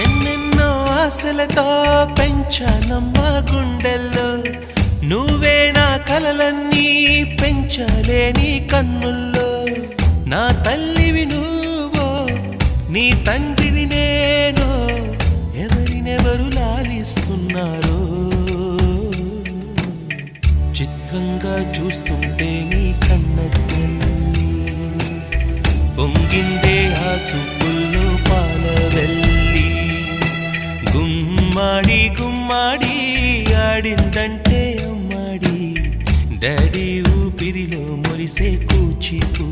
ఎన్నెన్నో ఆశలతో పెంచానమ్మ గుండెల్లో నువ్వే నా కలలన్నీ పెంచలేని కన్నుల్లో నా తల్లివి నువ్వో నీ తండ్రిని నేను ఎవరినెవరు లాలిస్తున్నారో చిత్రంగా చూస్తుంటే నీ కన్నట్టు పొంగిందే ఆ చూపుల్లో పాలవెల్లి గుమ్మాడి గుమ్మాడి ఆడిందంటే అమ్మాడి డాడీ ఊపిరిలో మురిసే కూచిపూ